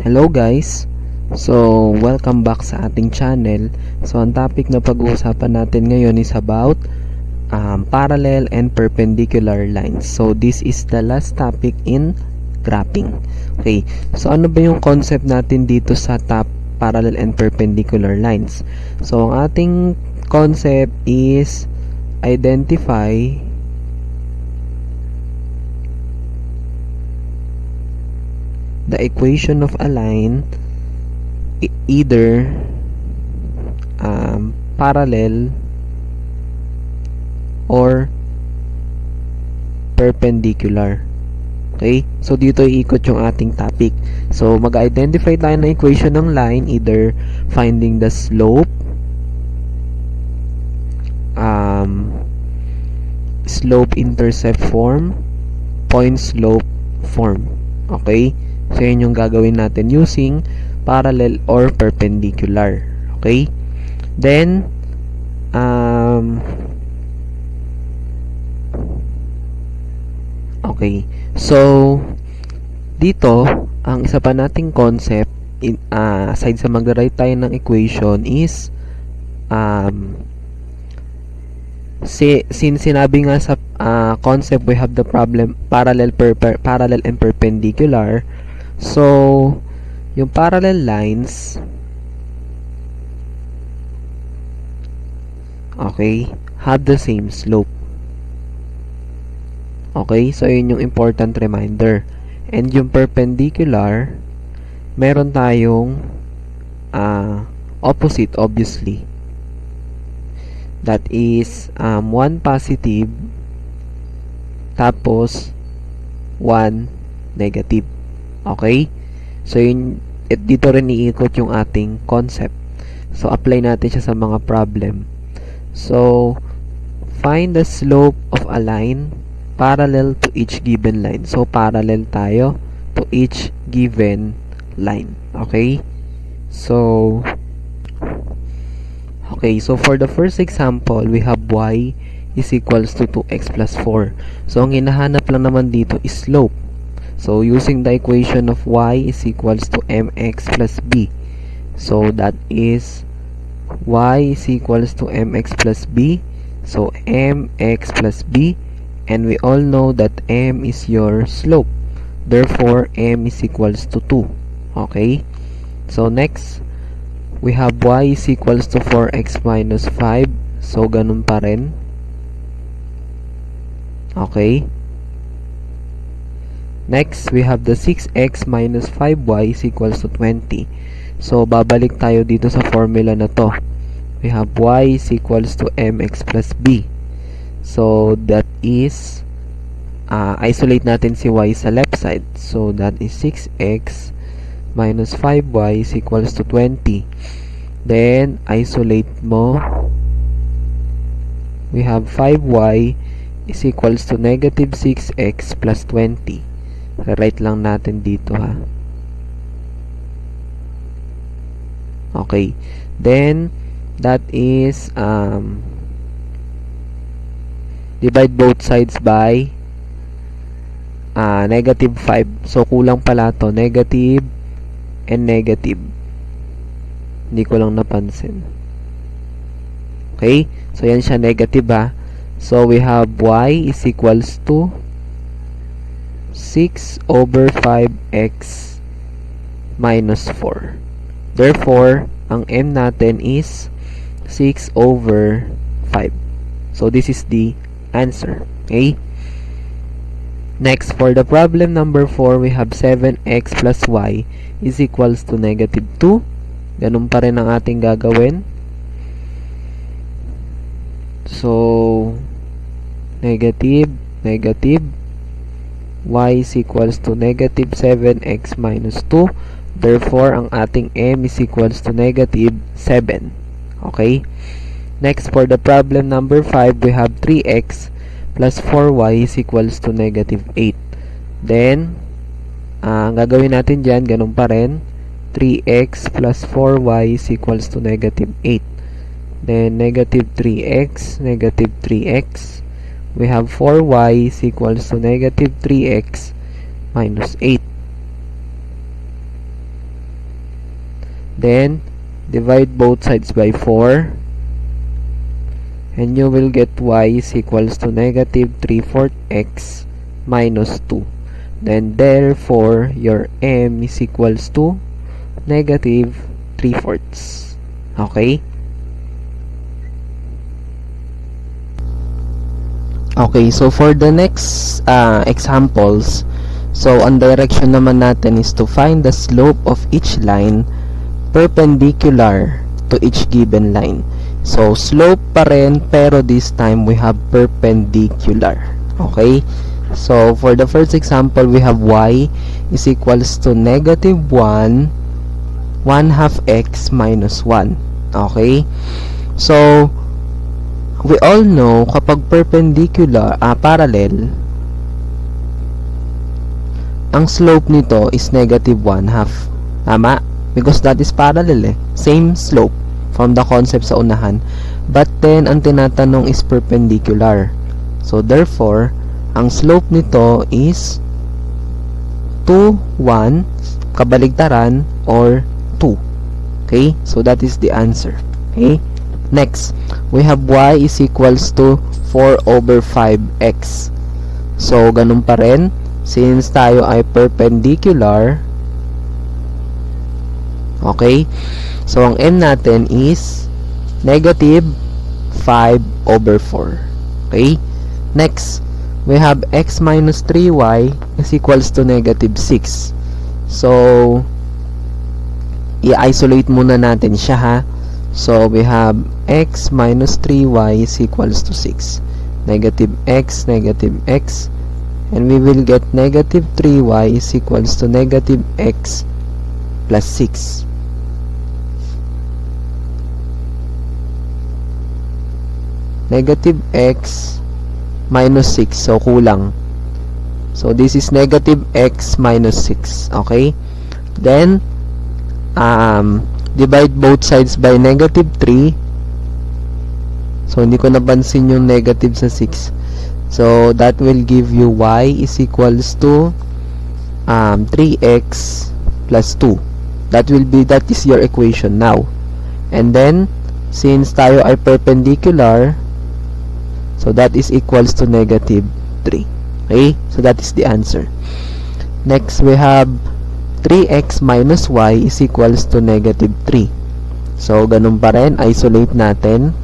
Hello guys! So, welcome back sa ating channel. So, ang topic na pag-uusapan natin ngayon is about parallel and perpendicular lines. So, this is the last topic in graphing. Okay, so ano ba yung concept natin dito sa parallel and perpendicular lines? So, ang ating concept is identify the equation of a line either parallel or perpendicular. Okay? So, dito iikot yung ating topic. So, mag-identify tayo ng equation ng line, either finding the slope, slope-intercept form, point-slope form. Okay? So, yun yung gagawin natin using parallel or perpendicular. Okay? Then, okay. So, dito, ang isa pa nating concept, aside sa mag-write tayo ng equation is, since sinabi nga sa concept, we have the problem parallel and perpendicular. So, yung parallel lines, okay, have the same slope. Okay, so yun yung important reminder. And yung perpendicular, meron tayong opposite, obviously. That is, one positive, tapos, one negative. Okay? So, yun, dito rin iikot yung ating concept. So, apply natin siya sa mga problem. So, find the slope of a line parallel to each given line. So, parallel tayo to each given line. Okay? So, for the first example, we have y is equals to 2x plus 4. So, ang hinahanap lang naman dito is slope. So, using the equation of y is equals to mx plus b. So, that is y is equals to mx plus b. So, mx plus b. And we all know that m is your slope. Therefore, m is equals to 2. Okay? So, next, we have y is equals to 4x minus 5. So, ganun pa rin. Okay? Next, we have the 6x minus 5y is equals to 20. So, babalik tayo dito sa formula na to. We have y is equals to mx plus b. So, that is, isolate natin si y sa left side. So, that is 6x minus 5y is equals to 20. Then, isolate mo. We have 5y is equals to negative 6x plus 20. Write lang natin dito, ha. Okay. Then, that is, divide both sides by negative 5. So, kulang pala to. Negative and negative. Hindi ko lang napansin. Okay? So, yan siya, negative, ha. So, we have y is equals to 6 over 5x minus 4. Therefore, ang m natin is 6 over 5. So, this is the answer. Okay? Next, for the problem number 4, we have 7x plus y is equals to negative 2. Ganun pa rin ang ating gagawin. So, negative, negative, y is equals to negative 7x minus 2. Therefore, ang ating m is equals to negative 7. Okay? Next, for the problem number 5, we have 3x plus 4y is equals to negative 8. Then, ang gagawin natin dyan, ganun pa rin. 3x plus 4y is equals to negative 8. Then, negative 3x, negative 3x. We have 4y is equals to negative 3x minus 8. Then, divide both sides by 4. And you will get y is equals to negative 3/4 x minus 2. Then, therefore, your m is equals to negative 3/4. Okay? Okay, so for the next examples, so ang direction naman natin is to find the slope of each line perpendicular to each given line. So, slope pa rin, pero this time we have perpendicular. Okay? So, for the first example, we have y is equals to negative 1 1/2 x minus 1. Okay? So, we all know kapag perpendicular, parallel, ang slope nito is negative 1/2. Tama? Because that is parallel eh. Same slope from the concept sa unahan. But then, ang tinatanong is perpendicular. So, therefore, ang slope nito is 2, 1, kabaligtaran, or 2. Okay? So, that is the answer. Okay? Next, we have y is equals to 4/5x. So, ganun pa rin. Since tayo ay perpendicular, okay? So, ang m natin is negative 5/4. Okay? Next, we have x minus 3y is equals to negative 6. So, i-isolate muna natin siya ha. So, we have x minus 3y is equals to 6. Negative x, and we will get negative 3y is equals to negative x plus 6. Negative x minus 6, so kulang. So, this is negative x minus 6. Okay? Then, divide both sides by negative 3. So, hindi ko napansin yung negative sa 6. So, that will give you y is equals to 3x plus 2. That is your equation now. And then, since tayo ay perpendicular, so that is equals to negative 3. Okay? So, that is the answer. Next, we have 3x minus y is equals to negative 3. So, ganun pa rin. Isolate natin.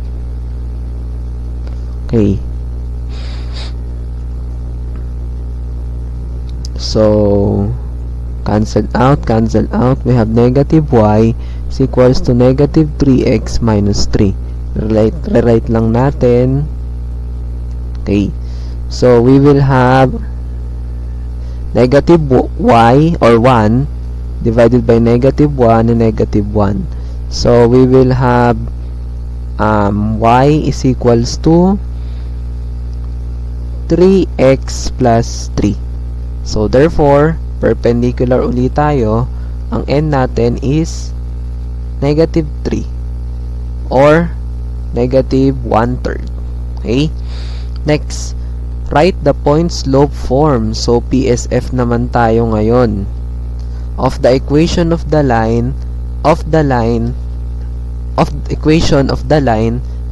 Okay. So, cancel out. We have negative y is equals to negative 3x minus 3. Rewrite lang natin. Okay. So, we will have negative y or 1 divided by negative 1 and negative 1. So, we will have y is equals to 3x plus 3. So, therefore, perpendicular ulit tayo. Ang n natin is negative 3 or negative 1/3. Okay? Next, write the point slope form. So, PSF naman tayo ngayon. Of the equation of the line,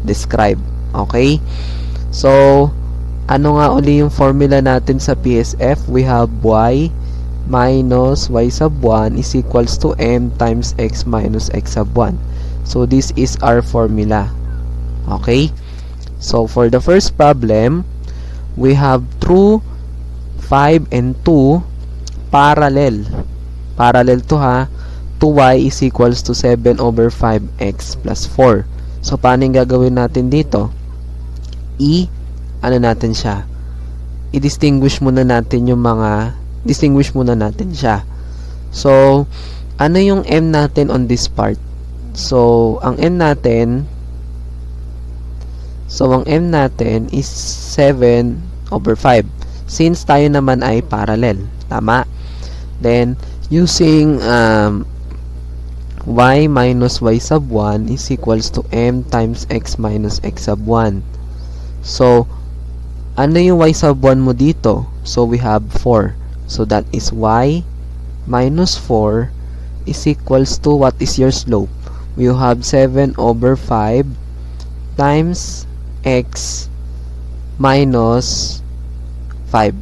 describe. Okay? So, ano nga uli yung formula natin sa PSF? We have y minus y sub 1 is equals to m times x minus x sub 1. So, this is our formula. Okay? So, for the first problem, we have true 5 and 2 parallel. Parallel to ha. 2y is equals to 7/5x plus 4. So, paano yung gagawin natin dito? Ano natin siya? I-distinguish muna natin yung mga, distinguish muna natin siya. So, ano yung m natin on this part? So, ang m natin is 7/5. Since tayo naman ay parallel. Tama? Then, using y minus y sub 1 is equals to m times x minus x sub 1. So, ano yung y sub 1 mo dito? So, we have 4. So, that is y minus 4 is equals to, what is your slope? You have 7 over 5 times x minus 5.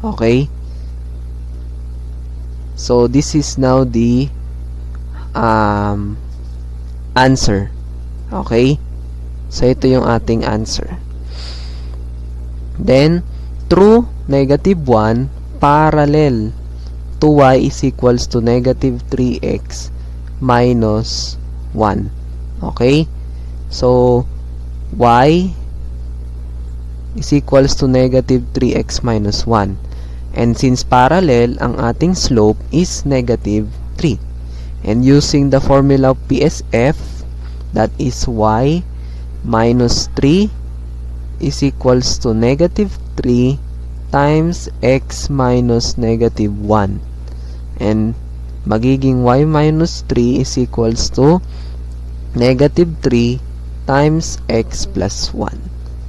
Okay? So, this is now the answer. Okay? So, ito yung ating answer. Then, true, negative 1, parallel to y is equals to negative 3x minus 1. Okay? So, y is equals to negative 3x minus 1. And since parallel, ang ating slope is negative 3. And using the formula of PSF, that is y minus 3 is equals to negative 3 times x minus negative 1. And magiging y minus 3 is equals to negative 3 times x plus 1.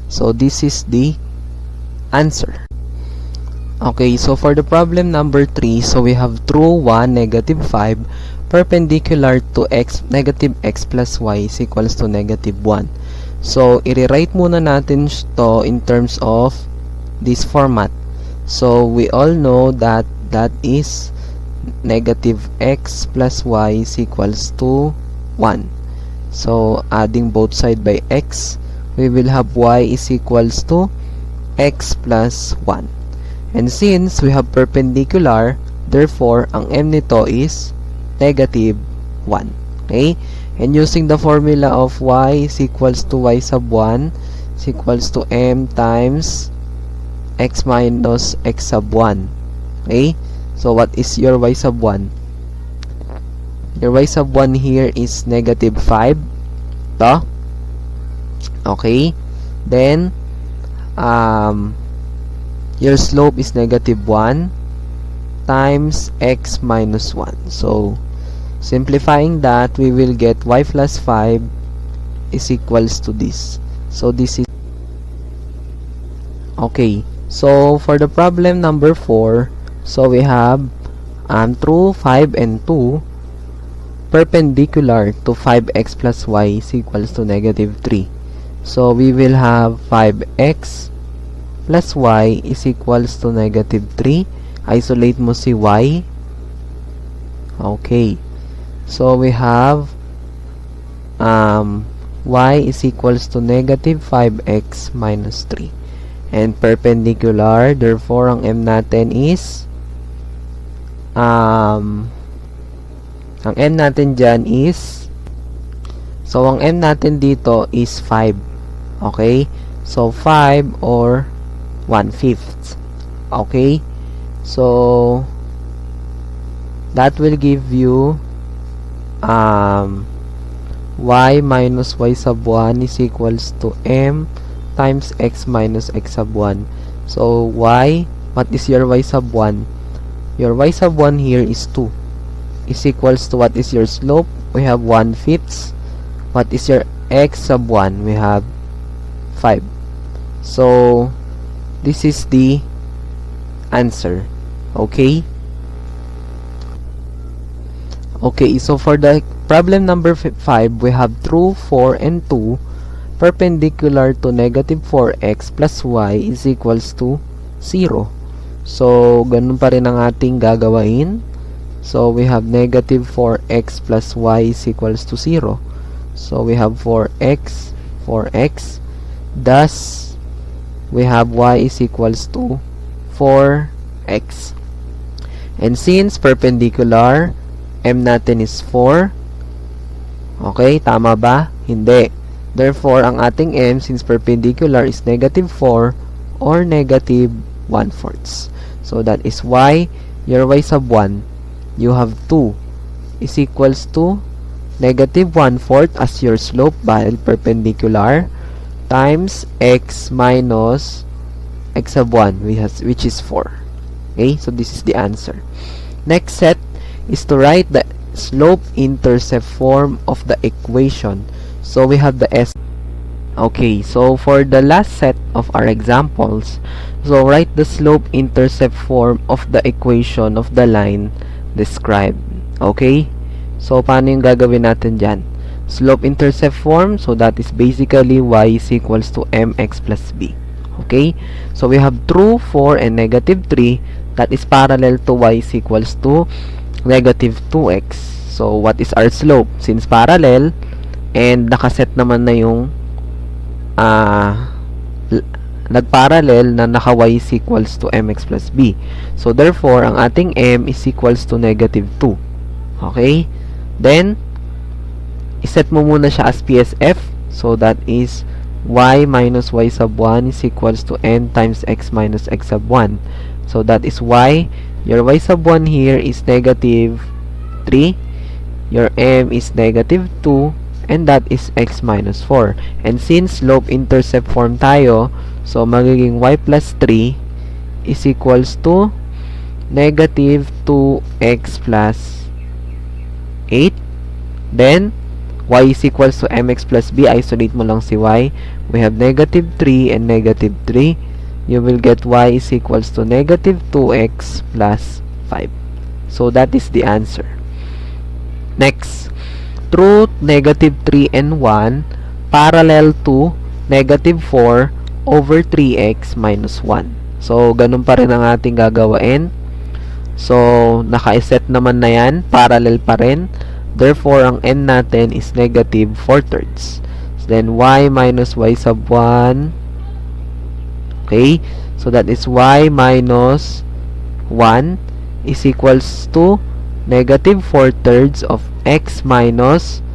So, this is the answer. Okay, so for the problem number 3, so we have true 1, negative 5, perpendicular to x, negative x plus y is equals to negative 1. So, i-rewrite muna natin to in terms of this format. So, we all know that that is negative x plus y is equals to 1. So, adding both side by x, we will have y is equals to x plus 1. And since we have perpendicular, therefore, ang m nito is negative 1. Okay? And using the formula of y is equals to y sub 1 is equals to m times x minus x sub 1. Okay? So, what is your y sub 1? Your y sub 1 here is negative 5. To? Okay? Then, your slope is negative 1 times x minus 1. So, simplifying that, we will get y plus 5 is equals to this. So, this is okay. So, for the problem number 4, so we have true 5 and 2 perpendicular to 5x plus y is equals to negative 3. So, we will have 5x plus y is equals to negative 3. Isolate mo si y. Okay. So, we have y is equals to negative 5x minus 3. And perpendicular, therefore, ang m natin is ang m natin dyan is, so, ang m natin dito is 5. Okay? So, 5 or 1/5. Okay? So, that will give you y minus y sub 1 is equals to m times x minus x sub 1. So, y, what is your y sub 1? Your y sub 1 here is 2. Is equals to, what is your slope? We have 1/5. What is your x sub 1? We have 5. So, this is the answer. Okay? Okay, so for the problem number 5, we have true 4 and 2 perpendicular to negative 4x plus y is equals to 0. So, ganun pa rin ang ating gagawain. So, we have negative 4x plus y is equals to 0. So, we have 4x, 4x. Thus, we have y is equals to 4x. And since perpendicular, m natin is 4. Okay, tama ba? Hindi. Therefore, ang ating m, since perpendicular, is negative 4 or negative 1/4. So, that is why your y sub 1, you have 2 is equals to negative 1/4 as your slope while perpendicular times x minus x sub 1, which is 4. Okay, so this is the answer. Next set is to write the slope-intercept form of the equation. So we have the S. Okay, so for the last set of our examples, so write the slope-intercept form of the equation of the line described. Okay, So, paano yung gagawin natin dyan? Slope-intercept form. So, that is basically y is equals to mx plus b. Okay? So, we have true 4 and negative 3. That is parallel to y is equals to negative 2x. So, what is our slope? Since parallel, and nakaset naman na yung nagparallel na naka y is equals to mx plus b. So, therefore, ang ating m is equals to negative 2. Okay? Then, iset mo muna siya as PSF. So, that is y minus y sub 1 is equals to n times x minus x sub 1. So, that is y. Your y sub 1 here is negative 3. Your m is negative 2. And that is x minus 4. And since slope-intercept form tayo, so, magiging y plus 3 is equals to negative 2x plus 8. Then, y is equals to mx plus b. Isolate mo lang si y. We have negative 3 and negative 3. You will get y is equals to negative 2x plus 5. So, that is the answer. Next, true negative 3 and 1 parallel to negative 4 over 3x minus 1. So, ganun pa rin ang ating gagawain. So, naka-set naman na yan. Parallel pa rin. Therefore, ang n natin is negative 4/3. So, then, y minus y sub 1. Okay? So, that is y minus 1 is equals to negative 4/3 of x minus,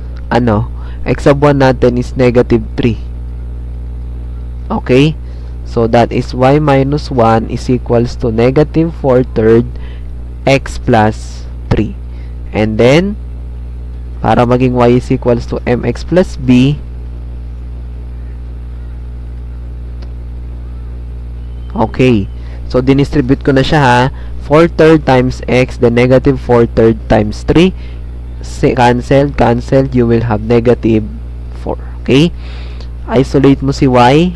x sub 1 natin is negative 3. Okay? So, that is y minus 1 is equals to negative 4/3 x plus 3. And then, para maging y is equals to mx plus b, okay. So, dinistribute ko na siya ha. 4/3 times x, then negative 4/3 times 3. Cancelled. You will have negative 4. Okay? Isolate mo si y.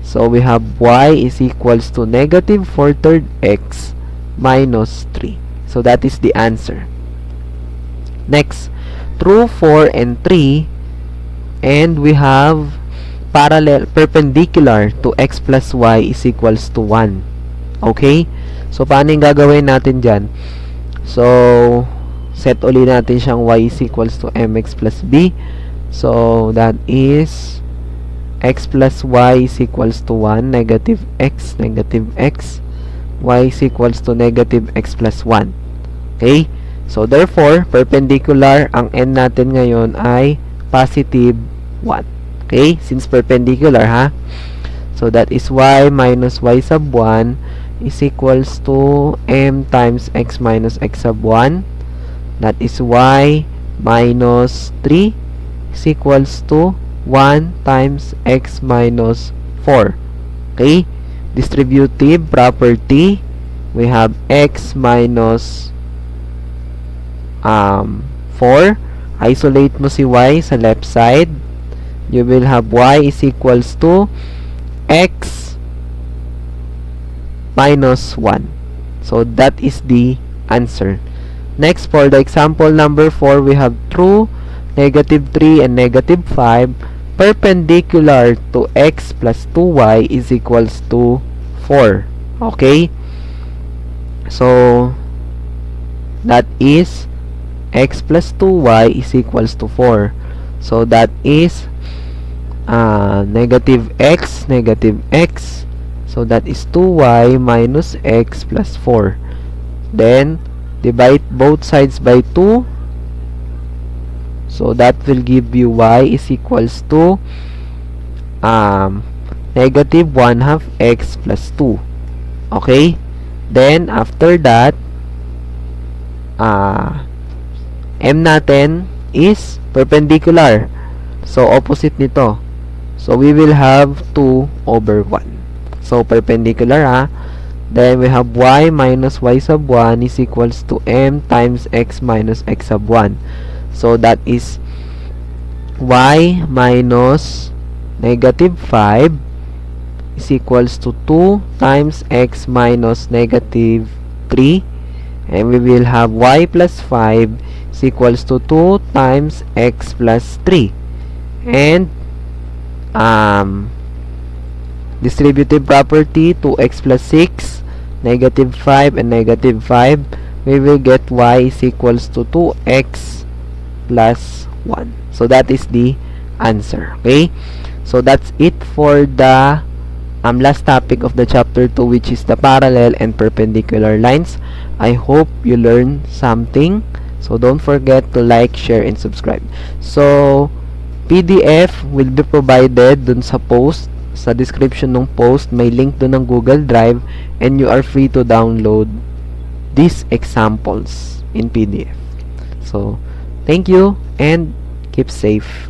So, we have y is equals to negative 4/3 x minus 3. So, that is the answer. Next, true 4 and 3. And we have perpendicular to x plus y is equals to 1. Okay? So, paano yung gagawin natin dyan? So, set uli natin siyang y is equals to mx plus b. So, that is x plus y is equals to 1, negative x, y is equals to negative x plus 1. Okay? So, therefore, perpendicular, ang n natin ngayon ay positive 1. Okay? Since perpendicular, ha? So, that is y minus y sub 1 is equals to m times x minus x sub 1. That is y minus 3 is equals to 1 times x minus 4. Okay? Distributive property. We have x minus 4. Isolate mo si y sa left side. You will have y is equals to x minus 1. So, that is the answer. Next, for the example number 4, we have true negative 3 and negative 5 perpendicular to x plus 2y is equals to 4. Okay? So, that is x plus 2y is equals to 4. So, that is negative x. So, that is 2y minus x plus 4. Then, divide both sides by 2. So, that will give you y is equals to negative 1/2 x plus 2. Okay? Then, after that, m natin is perpendicular. So, opposite nito. So, we will have 2 over 1. So, perpendicular, ha? Then, we have y minus y sub 1 is equals to m times x minus x sub 1. So, that is y minus negative 5 is equals to 2 times x minus negative 3 And we will have y plus 5 is equals to 2 times x plus 3. And distributive property, 2x plus 6, negative 5, and negative 5, we will get y is equals to 2x plus 1. So that is the answer. Okay? So that's it for the last topic of the chapter 2, which is the parallel and perpendicular lines. I hope you learned something. So don't forget to like, share, and subscribe. So PDF will be provided dun sa post. Sa description ng post, may link dun ng Google Drive, and you are free to download these examples in PDF. So, thank you and keep safe.